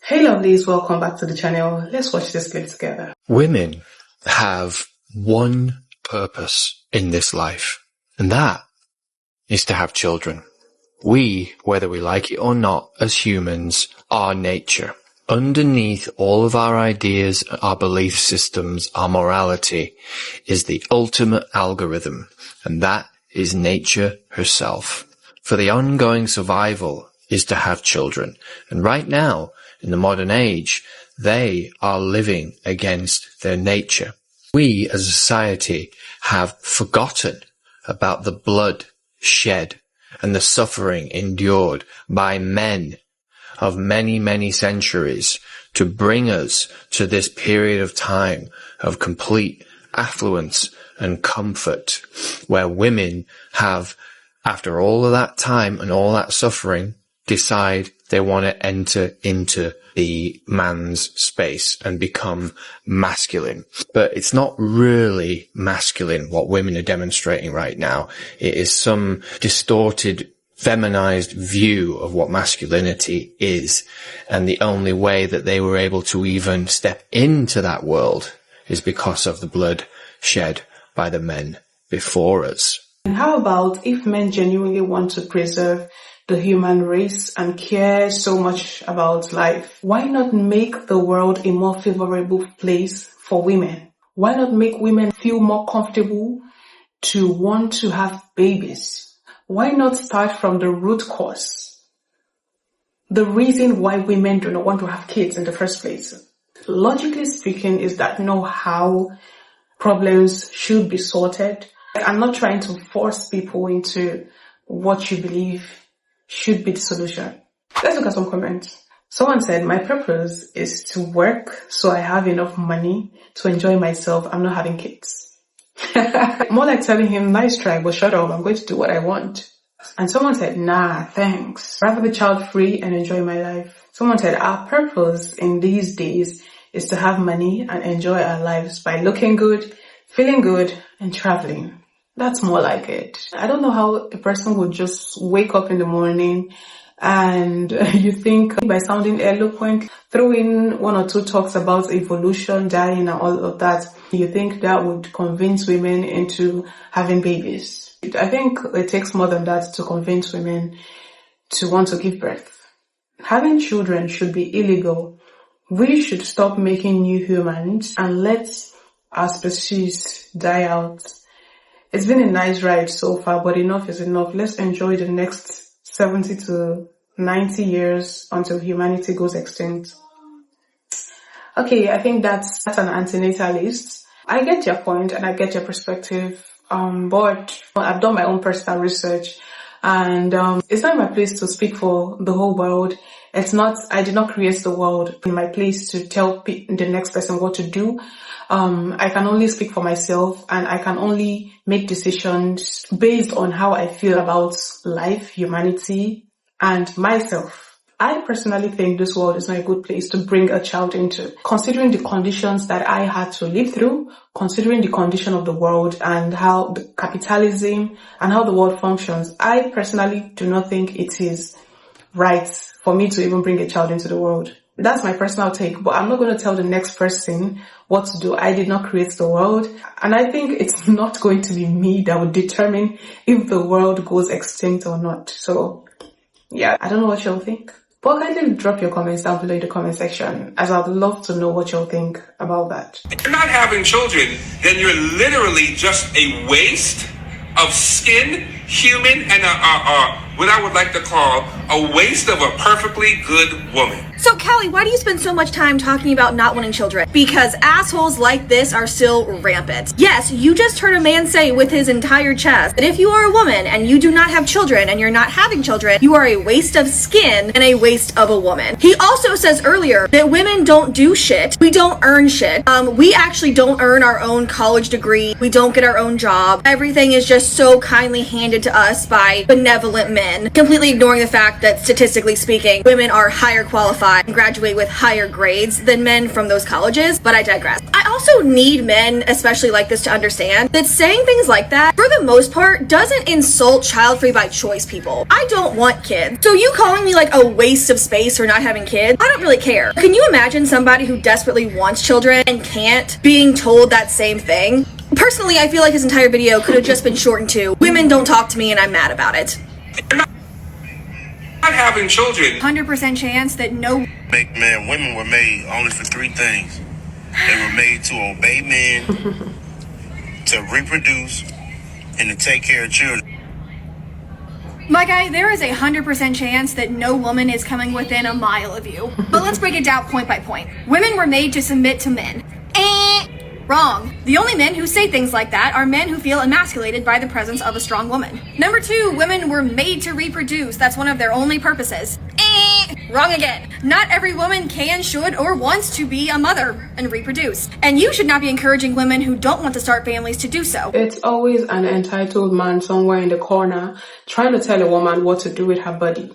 Hey lovelies, welcome back to the channel. Let's watch this clip together. Women have one purpose in this life, and that is to have children. We, whether we like it or not, as humans, are nature. Underneath all of our ideas, our belief systems, our morality, is the ultimate algorithm, and that is nature herself. For the ongoing survival is to have children, and right now, in the modern age, they are living against their nature. We as a society have forgotten about the blood shed and the suffering endured by men of many, many centuries to bring us to this period of time of complete affluence and comfort, where women have, after all of that time and all that suffering, decide they want to enter into the man's space and become masculine. But it's not really masculine what women are demonstrating right now. It is some distorted, feminized view of what masculinity is. And the only way that they were able to even step into that world is because of the blood shed by the men before us. And how about if men genuinely want to preserve the human race and care so much about life? Why not make the world a more favorable place for women? Why not make women feel more comfortable to want to have babies? Why not start from the root cause? The reason why women do not want to have kids in the first place. Logically speaking, is that know how problems should be sorted. I'm not trying to force people into what you believe should be the solution. Let's look at some comments. Someone said, my purpose is to work so I have enough money to enjoy myself. I'm not having kids. More like telling him, nice try, but shut up. I'm going to do what I want. And someone said, nah, thanks. Rather be child free and enjoy my life. Someone said, our purpose in these days is to have money and enjoy our lives by looking good, feeling good, and traveling. That's more like it. I don't know how a person would just wake up in the morning and you think by sounding eloquent, throw in one or two talks about evolution, dying and all of that, you think that would convince women into having babies. I think it takes more than that to convince women to want to give birth. Having children should be illegal. We should stop making new humans and let our species die out. It's been a nice ride so far, but enough is enough. Let's enjoy the next 70 to 90 years until humanity goes extinct. Okay, I think that's an antinatalist. I get your point and I get your perspective, but I've done my own personal research, and it's not my place to speak for the whole world. I did not create the world. In my place to tell the next person what to do. I can only speak for myself, and I can only make decisions based on how I feel about life, humanity, and myself. I personally think this world is not a good place to bring a child into. Considering the conditions that I had to live through, considering the condition of the world and how the capitalism and how the world functions, I personally do not think it is right for me to even bring a child into the world. That's my personal take, but I'm not going to tell the next person what to do. I did not create the world, and I think it's not going to be me that would determine if the world goes extinct or not. So, yeah, I don't know what you'll think. But kindly drop your comments down below in the comment section, as I'd love to know what you'll think about that. If you're not having children, then you're literally just a waste of skin, human, and what I would like to call a waste of a perfectly good woman. So Callie, why do you spend so much time talking about not wanting children? Because assholes like this are still rampant. Yes, you just heard a man say with his entire chest that if you are a woman and you do not have children and you're not having children, you are a waste of skin and a waste of a woman. He also says earlier that women don't do shit. We don't earn shit. We actually don't earn our own college degree. We don't get our own job. Everything is just so kindly handed to us by benevolent men, completely ignoring the fact that statistically speaking, women are higher qualified and graduate with higher grades than men from those colleges, but I digress. I also need men, especially like this, to understand that saying things like that, for the most part, doesn't insult child-free by choice people. I don't want kids. So you calling me like a waste of space for not having kids, I don't really care. Can you imagine somebody who desperately wants children and can't being told that same thing? Personally, I feel like his entire video could have just been shortened to, women don't talk to me and I'm mad about it. Not having children. 100% chance that no Man, women were made only for three things. They were made to obey men, to reproduce, and to take care of children. My guy, there is 100% chance that no woman is coming within a mile of you. But let's break it down point by point. Women were made to submit to men. Wrong. The only men who say things like that are men who feel emasculated by the presence of a strong woman. Number 2, women were made to reproduce. That's one of their only purposes. Wrong again. Not every woman can, should, or wants to be a mother and reproduce. And you should not be encouraging women who don't want to start families to do so. It's always an entitled man somewhere in the corner trying to tell a woman what to do with her body.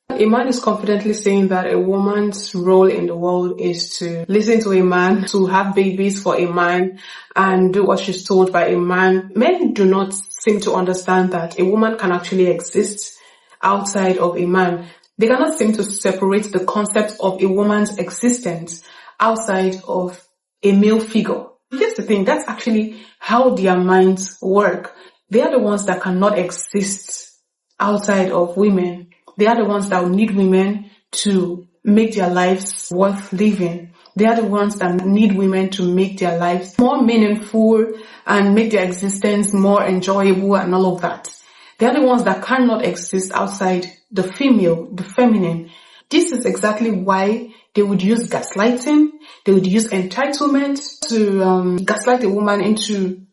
A man is confidently saying that a woman's role in the world is to listen to a man, to have babies for a man, and do what she's told by a man. Men do not seem to understand that a woman can actually exist outside of a man. They cannot seem to separate the concept of a woman's existence outside of a male figure. Here's the thing, that's actually how their minds work. They are the ones that cannot exist outside of women. They are the ones that need women to make their lives worth living. They are the ones that need women to make their lives more meaningful and make their existence more enjoyable and all of that. They are the ones that cannot exist outside the female, the feminine. This is exactly why they would use gaslighting. They would use entitlement to gaslight a woman into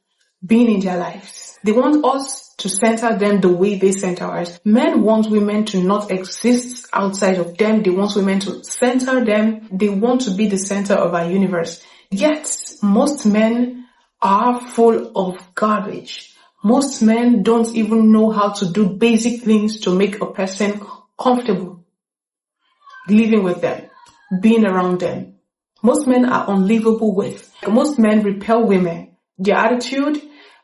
being in their lives. They want us to center them the way they center us. Men want women to not exist outside of them. They want women to center them. They want to be the center of our universe. Yet, most men are full of garbage. Most men don't even know how to do basic things to make a person comfortable living with them, being around them. Most men are unlivable with. Most men repel women. Their attitude,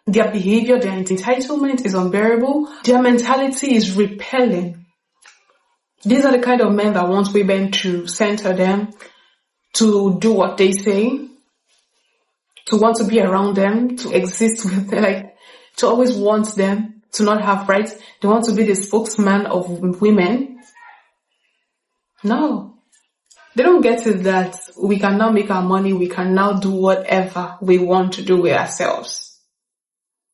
their behavior, their entitlement is unbearable. Their mentality is repelling. These are the kind of men that want women to center them, to do what they say, to want to be around them, to exist with them, like to always want them, to not have rights. They want to be the spokesman of women. No. They don't get it that we can now make our money, we can now do whatever we want to do with ourselves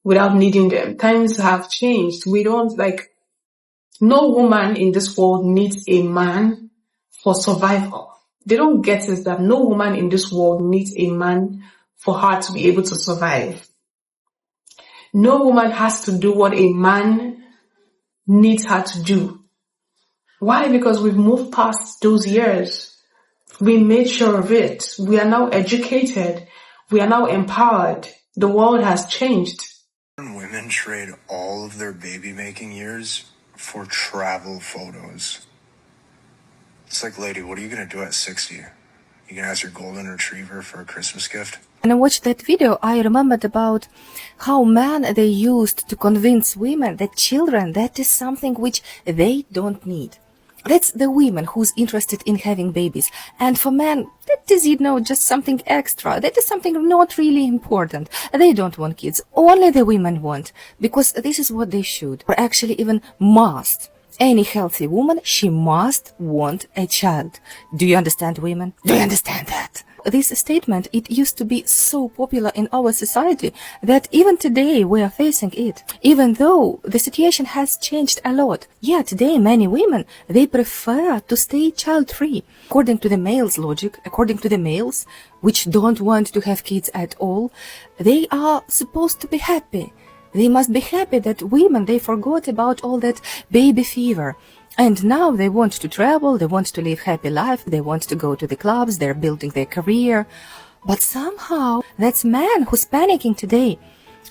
without needing them. Times have changed. We don't no woman in this world needs a man for survival. They don't get it that no woman in this world needs a man for her to be able to survive. No woman has to do what a man needs her to do. Why? Because we've moved past those years. We made sure of it. We are now educated. We are now empowered. The world has changed. Women trade all of their baby-making years for travel photos. It's like, lady, what are you going to do at 60? You going to ask your golden retriever for a Christmas gift? When I watched that video, I remembered about how men they used to convince women that children, that is something which they don't need. That's the women who's interested in having babies. And for men, that is, just something extra. That is something not really important. They don't want kids. Only the women want. Because this is what they should, or actually even must. Any healthy woman, she must want a child. Do you understand, women? Do you understand that? This statement, it used to be so popular in our society that even today we are facing it. Even though the situation has changed a lot, yet today many women, they prefer to stay child-free. According to the male's logic, according to the males, which don't want to have kids at all, they are supposed to be happy. They must be happy that women, they forgot about all that baby fever. And now they want to travel, they want to live happy life, they want to go to the clubs, they're building their career. But somehow, that's man who's panicking today.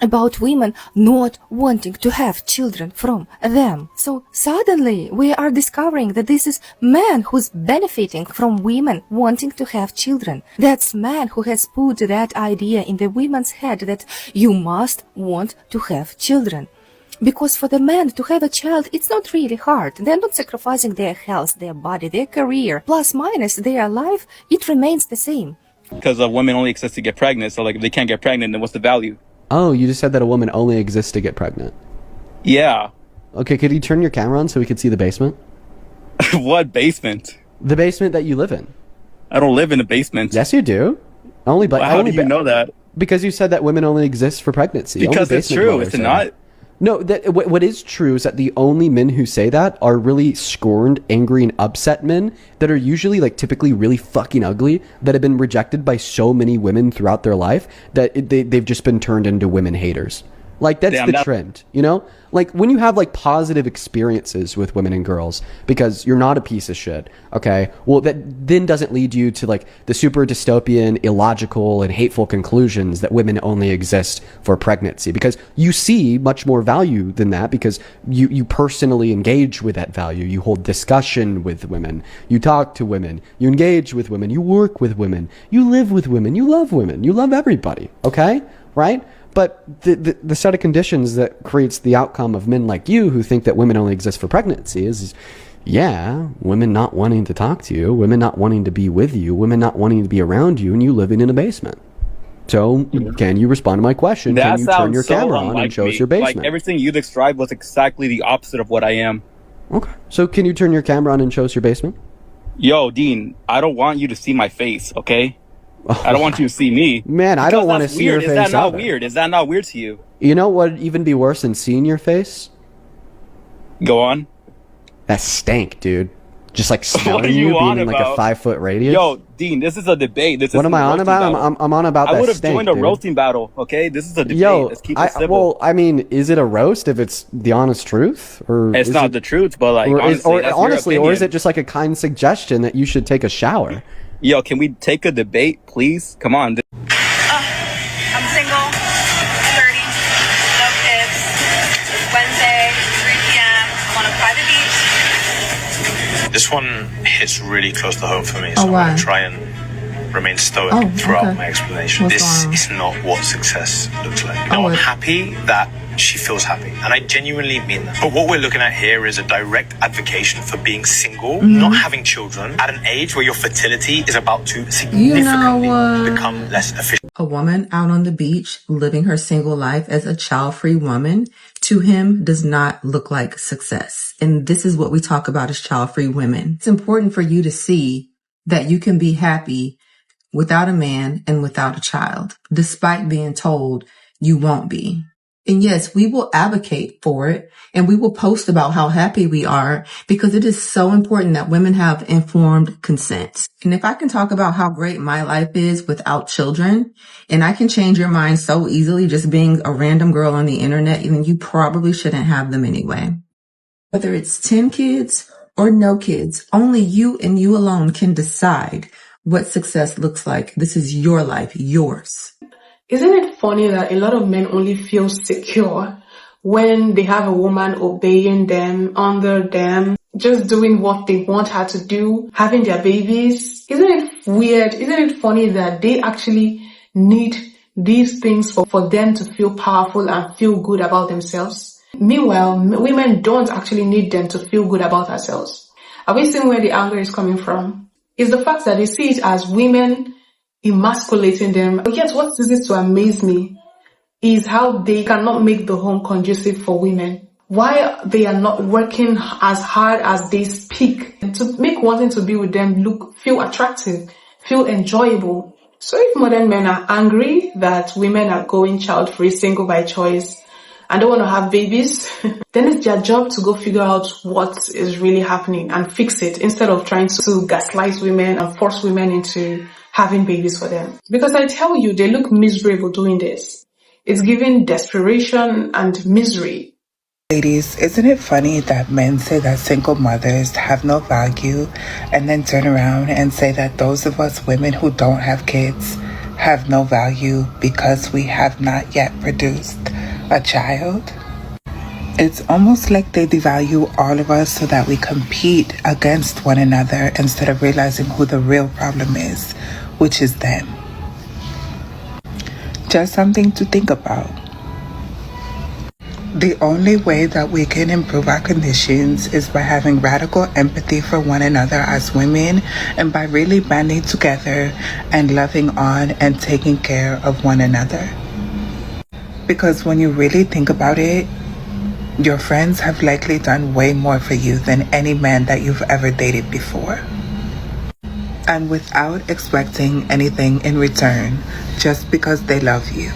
about women not wanting to have children from them. So suddenly we are discovering that this is man who's benefiting from women wanting to have children. That's man who has put that idea in the women's head that you must want to have children. Because for the men to have a child, it's not really hard. They're not sacrificing their health, their body, their career, plus minus their life. It remains the same. Because women only exist to get pregnant. So like if they can't get pregnant, then what's the value? Oh, you just said that a woman only exists to get pregnant. Yeah. Okay, could you turn your camera on so we could see the basement? What basement? The basement that you live in. I don't live in a basement. Yes, you do. How do you know that? Because you said that women only exist for pregnancy. Because it's true, is it not? No, what is true is that the only men who say that are really scorned, angry, and upset men that are usually like typically really fucking ugly, that have been rejected by so many women throughout their life that they've just been turned into women haters. Like, that's the trend, you know? Like, when you have, like, positive experiences with women and girls, because you're not a piece of shit, okay? Well, that then doesn't lead you to, like, the super dystopian, illogical, and hateful conclusions that women only exist for pregnancy. Because you see much more value than that, because you personally engage with that value. You hold discussion with women. You talk to women. You engage with women. You work with women. You live with women. You love women. You love everybody, okay? Right? But the set of conditions that creates the outcome of men like you who think that women only exist for pregnancy is, yeah, women not wanting to talk to you, women not wanting to be with you, women not wanting to be around you, and you living in a basement. So, can you respond to my question? That can you turn your so camera on and show us your basement? Like, everything you described was exactly the opposite of what I am. Okay. So, can you turn your camera on and show us your basement? Yo, Dean, I don't want you to see my face, okay? I don't want you to see me. Man, I don't want to see your face. Is that not either. weird? Is that not weird to you? You know what would even be worse than seeing your face? Go on. That stank, dude. Just like smelling What are you being on in like a about? 5-foot radius. Yo, Dean, this is a debate. What am I on about? I'm on about that stank, I would have joined a dude. roasting battle, okay? This is a debate. Yo, Let's keep it simple. well, I mean, is it a roast if it's the honest truth? Or It's not the truth, but like, honestly, or is it just like a kind suggestion that you should take a shower? Yo, can we take a debate, please? Come on. I'm single, 30, no kids. Wednesday, 3 p.m. I'm on a private beach. This one hits really close to home for me, so I'm going to try and remain stoic throughout my explanation. This is not what success looks like. You know, I'm happy that she feels happy, and I genuinely mean that. But what we're looking at here is a direct advocation for being single, not having children, at an age where your fertility is about to significantly become less efficient. A woman out on the beach living her single life as a child-free woman, to him, does not look like success. And this is what we talk about as child-free women. It's important for you to see that you can be happy without a man and without a child, despite being told you won't be. And yes, we will advocate for it, and we will post about how happy we are, because it is so important that women have informed consent. And if I can talk about how great my life is without children, and I can change your mind so easily just being a random girl on the internet, then you probably shouldn't have them anyway. Whether it's 10 kids or no kids, only you and you alone can decide what success looks like. This is your life, yours. Isn't it funny that a lot of men only feel secure when they have a woman obeying them, under them, just doing what they want her to do, having their babies? Isn't it weird? Isn't it funny that they actually need these things for them to feel powerful and feel good about themselves? Meanwhile, women don't actually need them to feel good about ourselves. Are we seeing where the anger is coming from? It's the fact that they see it as women emasculating them. But yet what ceases to amaze me is how they cannot make the home conducive for women. Why they are not working as hard as they speak to make wanting to be with them feel attractive, feel enjoyable. So if modern men are angry that women are going child-free, single by choice, and don't want to have babies, then it's their job to go figure out what is really happening and fix it, instead of trying to gaslight women and force women into having babies for them. Because I tell you, they look miserable doing this. It's giving desperation and misery. Ladies, isn't it funny that men say that single mothers have no value, and then turn around and say that those of us women who don't have kids have no value because we have not yet produced a child. It's almost like they devalue all of us so that we compete against one another instead of realizing who the real problem is, which is them. Just something to think about. The only way that we can improve our conditions is by having radical empathy for one another as women and by really banding together and loving on and taking care of one another. Because when you really think about it, your friends have likely done way more for you than any man that you've ever dated before. And without expecting anything in return, just because they love you.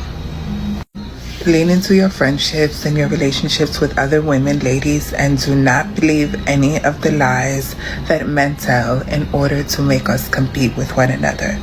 Lean into your friendships and your relationships with other women, ladies, and do not believe any of the lies that men tell in order to make us compete with one another.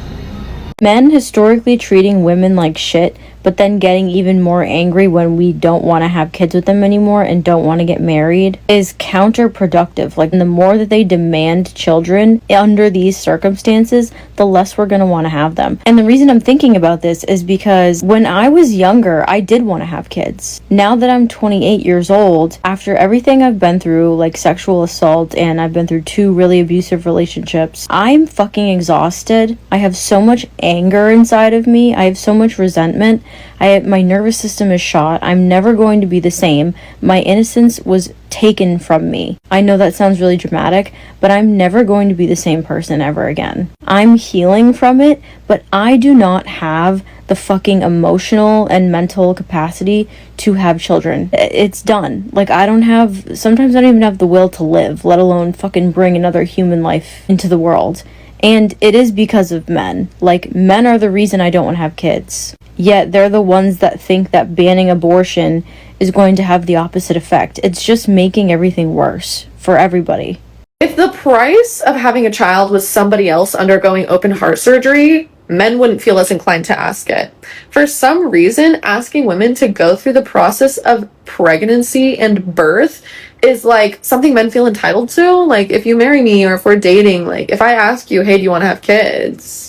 Men historically treating women like shit, but then getting even more angry when we don't want to have kids with them anymore and don't want to get married is counterproductive. Like, the more that they demand children under these circumstances, the less we're going to want to have them. And the reason I'm thinking about this is because when I was younger, I did want to have kids. Now that I'm 28 years old, after everything I've been through, like sexual assault, and I've been through 2 really abusive relationships, I'm fucking exhausted. I have so much anger inside of me. I have so much resentment. My nervous system is shot. I'm never going to be the same. My innocence was taken from me. I know that sounds really dramatic, but I'm never going to be the same person ever again. I'm healing from it, but I do not have the fucking emotional and mental capacity to have children. It's done. Like, sometimes I don't even have the will to live, let alone fucking bring another human life into the world. And it is because of men. Like, men are the reason I don't want to have kids. Yet they're the ones that think that banning abortion is going to have the opposite effect. It's just making everything worse for everybody. If the price of having a child was somebody else undergoing open heart surgery, men wouldn't feel as inclined to ask it. For some reason, asking women to go through the process of pregnancy and birth is like something men feel entitled to. Like, if you marry me or if we're dating, like, if I ask you, hey, do you want to have kids?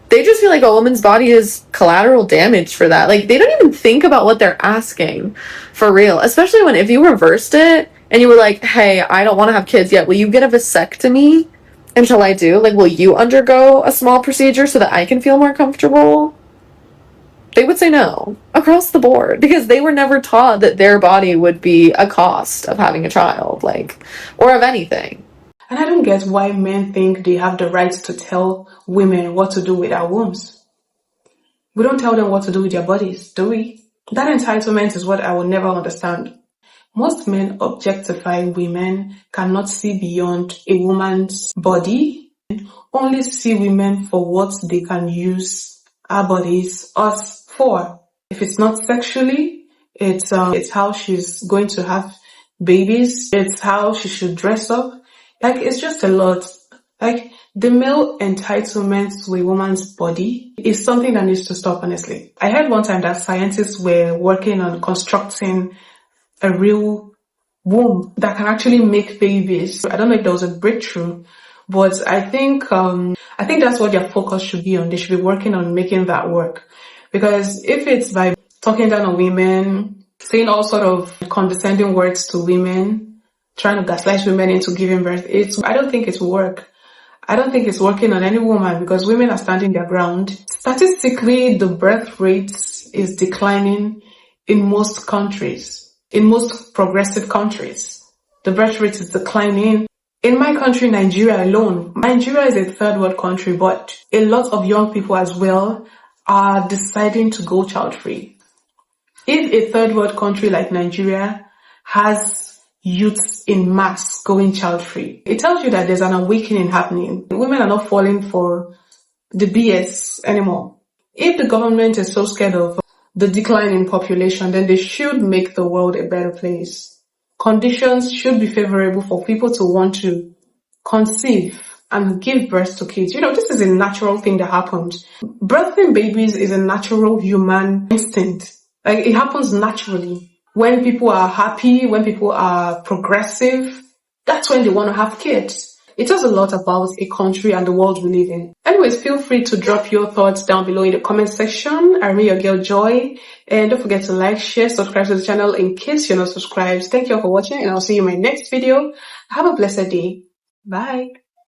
They just feel like a woman's body is collateral damage for that. Like, they don't even think about what they're asking for real. Especially if you reversed it and you were like, hey, I don't want to have kids yet. Will you get a vasectomy until I do? Like, will you undergo a small procedure so that I can feel more comfortable? They would say no across the board because they were never taught that their body would be a cost of having a child, like, or of anything. And I don't get why men think they have the right to tell women what to do with our wombs. We don't tell them what to do with their bodies, do we? That entitlement is what I will never understand. Most men objectify women, cannot see beyond a woman's body, only see women for what they can use our bodies, us, for. If it's not sexually, it's how she's going to have babies, it's how she should dress up. Like, it's just a lot. Like, the male entitlement to a woman's body is something that needs to stop, honestly. I heard one time that scientists were working on constructing a real womb that can actually make babies. I don't know if there was a breakthrough, but I think that's what their focus should be on. They should be working on making that work. Because if it's by talking down on women, saying all sort of condescending words to women, trying to gaslight women into giving birth, I don't think it will work. I don't think it's working on any woman because women are standing their ground. Statistically, the birth rate is declining in most countries, in most progressive countries. The birth rate is declining. In my country, Nigeria alone, Nigeria is a third world country, but a lot of young people as well are deciding to go child-free. If a third world country like Nigeria has youths in mass going child-free, it tells you that there's an awakening happening. Women are not falling for the BS anymore. If the government is so scared of the decline in population, then they should make the world a better place. Conditions should be favorable for people to want to conceive and give birth to kids. This is a natural thing that happens. Birthing babies is a natural human instinct. Like, it happens naturally. When people are happy, when people are progressive, that's when they want to have kids. It tells a lot about a country and the world we live in. Anyways, feel free to drop your thoughts down below in the comment section. I remain your girl Joy, and don't forget to like, share, subscribe to the channel in case you're not subscribed. Thank you all for watching, and I'll see you in my next video. Have a blessed day. Bye.